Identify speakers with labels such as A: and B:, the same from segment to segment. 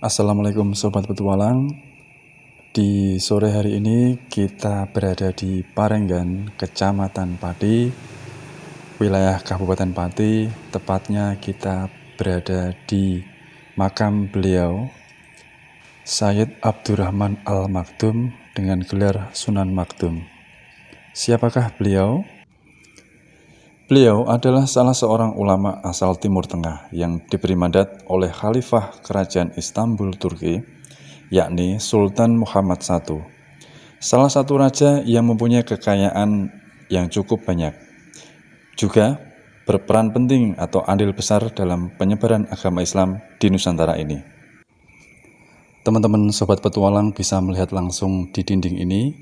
A: Assalamualaikum Sobat Petualang. Di sore hari ini kita berada di Parenggan, Kecamatan Pati, wilayah Kabupaten Pati. Tepatnya kita berada di makam beliau, Sayyid Abdurrahman Al-Maktum dengan gelar Sunan Maktum. Siapakah beliau? Beliau adalah salah seorang ulama asal Timur Tengah yang diberi mandat oleh Khalifah Kerajaan Istanbul, Turki, yakni Sultan Muhammad I. Salah satu raja yang mempunyai kekayaan yang cukup banyak. Juga berperan penting atau andil besar dalam penyebaran agama Islam di Nusantara ini. Teman-teman Sobat Petualang bisa melihat langsung di dinding ini.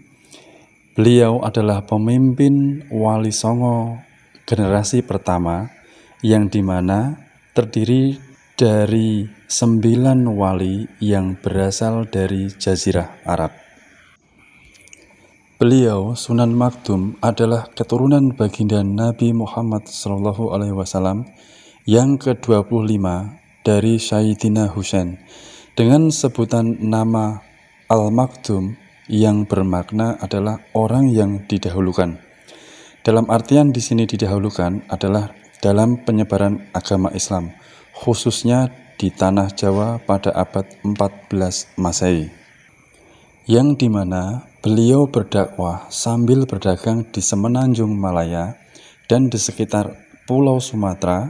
A: Beliau adalah pemimpin Wali Songo generasi pertama yang dimana terdiri dari 9 wali yang berasal dari Jazirah Arab. Beliau Sunan Maktum adalah keturunan baginda Nabi Muhammad SAW yang ke-25 dari Sayyidina Husain dengan sebutan nama Al-Maktum yang bermakna adalah orang yang didahulukan. Dalam artian di sini didahulukan adalah dalam penyebaran agama Islam, khususnya di tanah Jawa pada abad 14 Masehi, yang dimana beliau berdakwah sambil berdagang di semenanjung Malaya dan di sekitar Pulau Sumatera,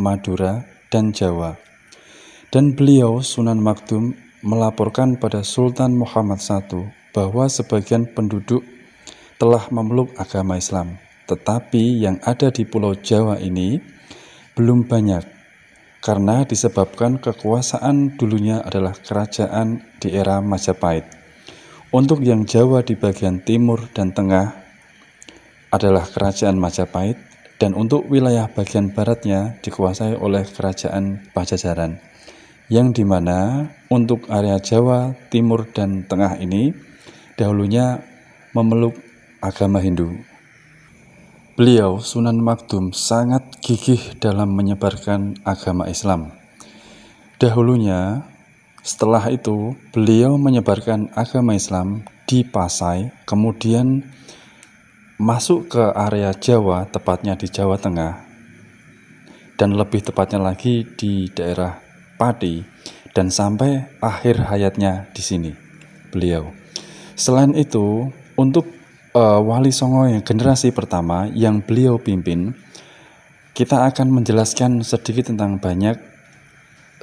A: Madura, dan Jawa. Dan beliau Sunan Maktum melaporkan pada Sultan Muhammad I bahwa sebagian penduduk telah memeluk agama Islam, tetapi yang ada di Pulau Jawa ini belum banyak, karena disebabkan kekuasaan dulunya adalah kerajaan di era Majapahit. Untuk yang Jawa di bagian timur dan tengah adalah kerajaan Majapahit, dan untuk wilayah bagian baratnya dikuasai oleh kerajaan Pajajaran, yang dimana untuk area Jawa, timur, dan tengah ini dahulunya memeluk agama Hindu. Beliau Sunan Maktum sangat gigih dalam menyebarkan agama Islam. Dahulunya, setelah itu beliau menyebarkan agama Islam di Pasai, kemudian masuk ke area Jawa, tepatnya di Jawa Tengah, dan lebih tepatnya lagi di daerah Pati, dan sampai akhir hayatnya di sini beliau. Selain itu, untuk Wali Songo yang generasi pertama yang beliau pimpin, kita akan menjelaskan sedikit tentang banyak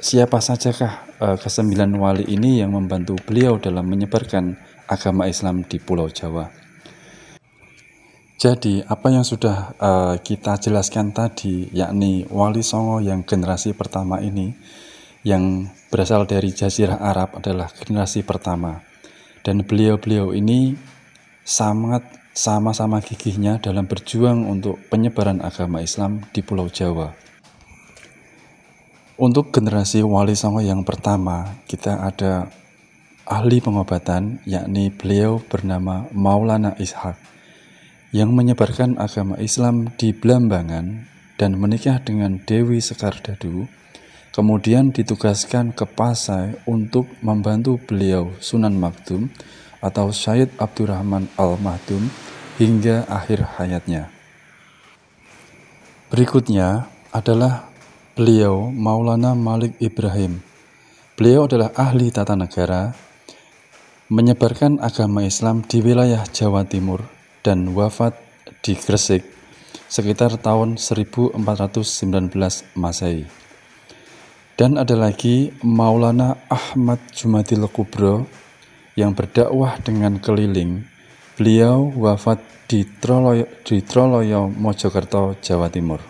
A: siapa sajakah ke-9 wali ini yang membantu beliau dalam menyebarkan agama Islam di Pulau Jawa. Jadi apa yang sudah kita jelaskan tadi, yakni Wali Songo yang generasi pertama ini yang berasal dari Jazirah Arab adalah generasi pertama, dan beliau-beliau ini sangat sama-sama gigihnya dalam berjuang untuk penyebaran agama Islam di Pulau Jawa. Untuk generasi Wali Songo yang pertama, kita ada ahli pengobatan, yakni beliau bernama Maulana Ishak, yang menyebarkan agama Islam di Blambangan dan menikah dengan Dewi Sekardadu, kemudian ditugaskan ke Pasai untuk membantu beliau Sunan Maktum atau Sayyid Abdurrahman Al-Maktum hingga akhir hayatnya. Berikutnya adalah beliau Maulana Malik Ibrahim. Beliau adalah ahli tata negara, menyebarkan agama Islam di wilayah Jawa Timur dan wafat di Gresik sekitar tahun 1419 Masehi. Dan ada lagi Maulana Ahmad Jumadil Kubro yang berdakwah dengan keliling. Beliau wafat di Troloyo, Mojokerto, Jawa Timur.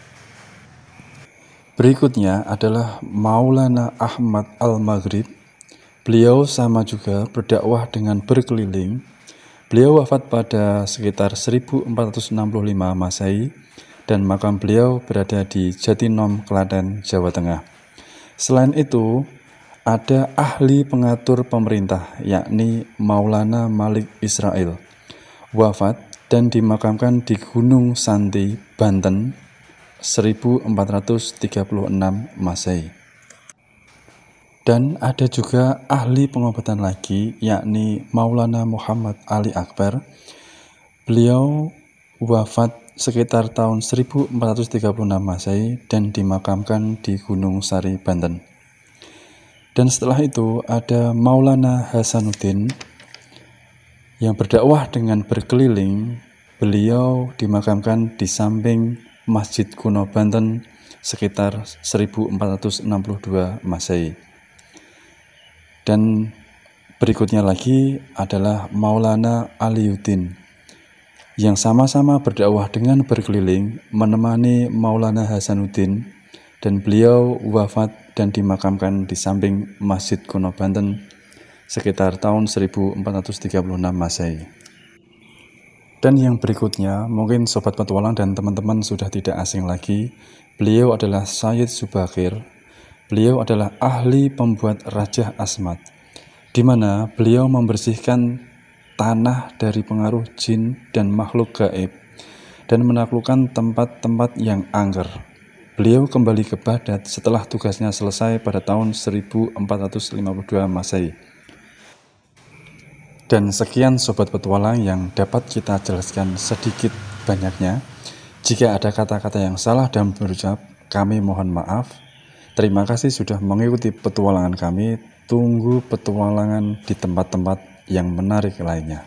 A: Berikutnya adalah Maulana Ahmad Al-Maghrib. Beliau sama juga berdakwah dengan berkeliling. Beliau wafat pada sekitar 1465 Masehi dan makam beliau berada di Jatinom, Klaten, Jawa Tengah. Selain itu, ada ahli pengatur pemerintah, yakni Maulana Malik Israel, wafat dan dimakamkan di Gunung Santi, Banten, 1436 Masehi. Dan ada juga ahli pengobatan lagi, yakni Maulana Muhammad Ali Akbar. Beliau wafat sekitar tahun 1436 Masehi dan dimakamkan di Gunung Sari, Banten. Dan setelah itu ada Maulana Hasanuddin yang berdakwah dengan berkeliling. Beliau dimakamkan di samping Masjid Kuno Banten sekitar 1462 Masehi. Dan berikutnya lagi adalah Maulana Aliuddin yang sama-sama berdakwah dengan berkeliling menemani Maulana Hasanuddin, dan beliau wafat dan dimakamkan di samping Masjid Kuno Banten sekitar tahun 1436 Masehi. Dan yang berikutnya, mungkin Sobat Petualang dan teman-teman sudah tidak asing lagi, beliau adalah Sayyid Subakir. Beliau adalah ahli pembuat Rajah Asmat, di mana beliau membersihkan tanah dari pengaruh jin dan makhluk gaib dan menaklukkan tempat-tempat yang angker. Beliau kembali ke Baghdad setelah tugasnya selesai pada tahun 1452 Masehi. Dan sekian Sobat Petualang yang dapat kita jelaskan sedikit banyaknya. Jika ada kata-kata yang salah dalam berucap, kami mohon maaf. Terima kasih sudah mengikuti petualangan kami. Tunggu petualangan di tempat-tempat yang menarik lainnya.